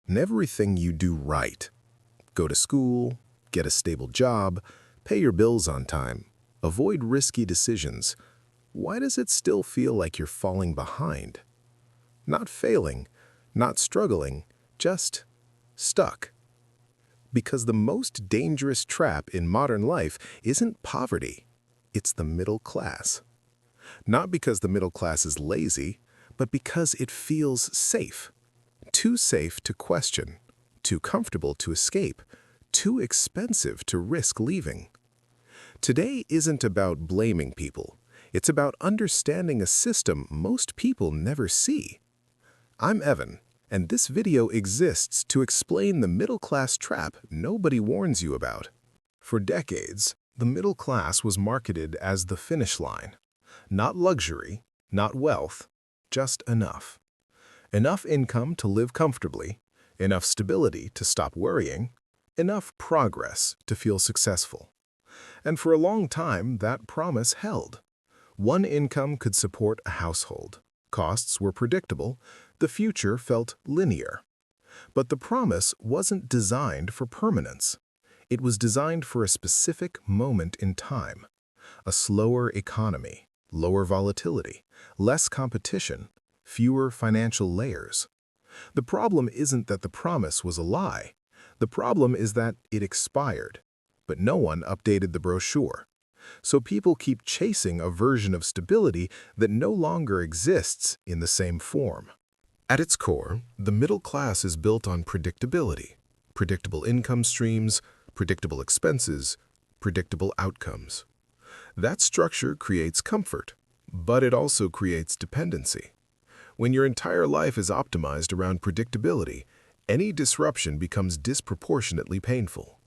in everything you do right. Go to school, get a stable job, pay your bills on time, avoid risky decisions. Why does it still feel like you're falling behind? Not failing, not struggling, just stuck. Because the most dangerous trap in modern life isn't poverty, it's the middle class. Not because the middle class is lazy, but because it feels safe. Too safe to question, too comfortable to escape, too expensive to risk leaving. Today isn't about blaming people. It's about understanding a system most people never see. I'm Evan, and this video exists to explain the middle-class trap nobody warns you about. For decades, the middle class was marketed as the finish line. Not luxury, not wealth, just enough. Enough income to live comfortably, enough stability to stop worrying, enough progress to feel successful. And for a long time, that promise held. One income could support a household. Costs were predictable. The future felt linear. But the promise wasn't designed for permanence. It was designed for a specific moment in time. A slower economy, lower volatility, less competition, fewer financial layers. The problem isn't that the promise was a lie. The problem is that it expired, but no one updated the brochure. So people keep chasing a version of stability that no longer exists in the same form. At its core, the middle class is built on predictability. Predictable income streams, predictable expenses, predictable outcomes. That structure creates comfort, but it also creates dependency. When your entire life is optimized around predictability, any disruption becomes disproportionately painful.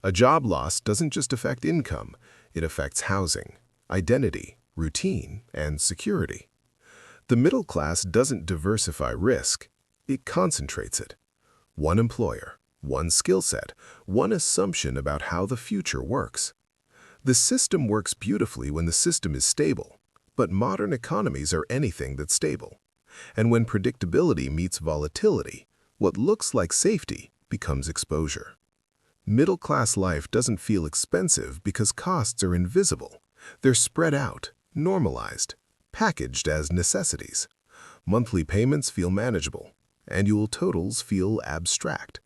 A job loss doesn't just affect income, it affects housing, identity, routine, and security. The middle class doesn't diversify risk, it concentrates it. One employer, one skill set, one assumption about how the future works. The system works beautifully when the system is stable, but modern economies are anything that's stable. And when predictability meets volatility, what looks like safety becomes exposure. Middle-class life doesn't feel expensive because costs are invisible. They're spread out, normalized, packaged as necessities. Monthly payments feel manageable. Annual totals feel abstract.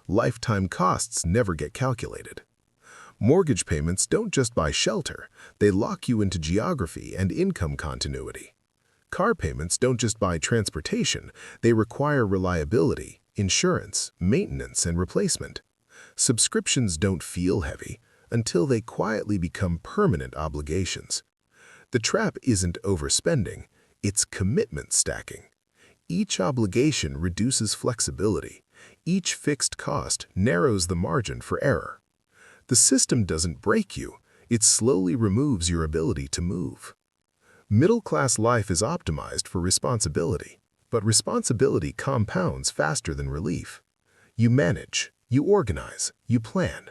Lifetime costs never get calculated. Mortgage payments don't just buy shelter, they lock you into geography and income continuity. Car payments don't just buy transportation, they require reliability, insurance, maintenance, and replacement. Subscriptions don't feel heavy until they quietly become permanent obligations. The trap isn't overspending, it's commitment stacking. Each obligation reduces flexibility. Each fixed cost narrows the margin for error. The system doesn't break you, it slowly removes your ability to move. Middle-class life is optimized for responsibility, but responsibility compounds faster than relief. You manage, you organize, you plan.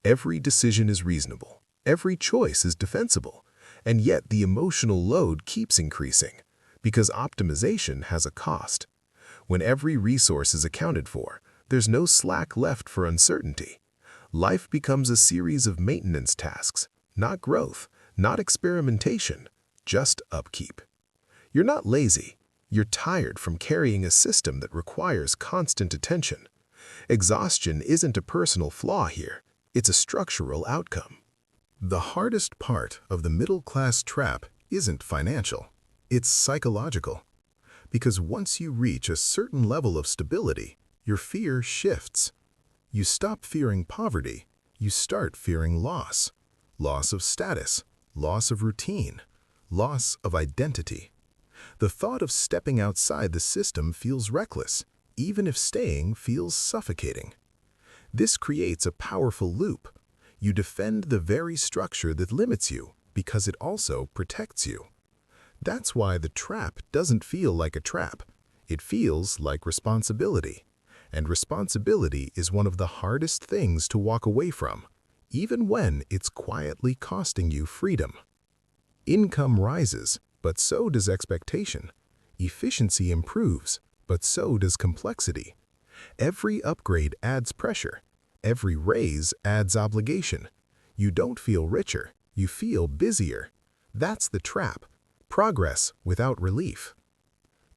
Every decision is reasonable, every choice is defensible, and yet the emotional load keeps increasing because optimization has a cost. When every resource is accounted for, there's no slack left for uncertainty. Life becomes a series of maintenance tasks, not growth, not experimentation. Just upkeep. You're not lazy. You're tired from carrying a system that requires constant attention. Exhaustion isn't a personal flaw here. It's a structural outcome. The hardest part of the middle-class trap isn't financial. It's psychological. Because once you reach a certain level of stability, your fear shifts. You stop fearing poverty. You start fearing loss. Loss of status. Loss of routine. Loss of identity. The thought of stepping outside the system feels reckless, even if staying feels suffocating. This creates a powerful loop. You defend the very structure that limits you because it also protects you. That's why the trap doesn't feel like a trap. It feels like responsibility. And responsibility is one of the hardest things to walk away from, even when it's quietly costing you freedom. Income rises, but so does expectation. Efficiency improves, but so does complexity. Every upgrade adds pressure. Every raise adds obligation. You don't feel richer, you feel busier. That's the trap. Progress without relief.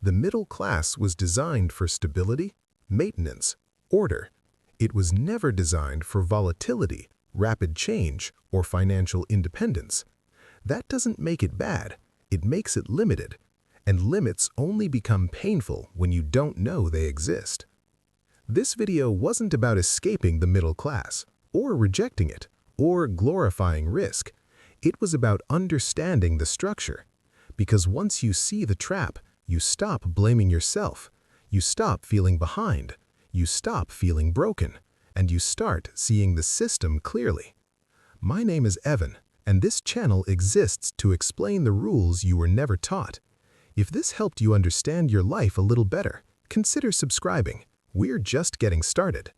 The middle class was designed for stability, maintenance, order. It was never designed for volatility, rapid change, or financial independence. That doesn't make it bad, it makes it limited. And limits only become painful when you don't know they exist. This video wasn't about escaping the middle class, or rejecting it, or glorifying risk. It was about understanding the structure. Because once you see the trap, you stop blaming yourself. You stop feeling behind. You stop feeling broken. And you start seeing the system clearly. My name is Evan, and this channel exists to explain the rules you were never taught. If this helped you understand your life a little better, consider subscribing. We're just getting started.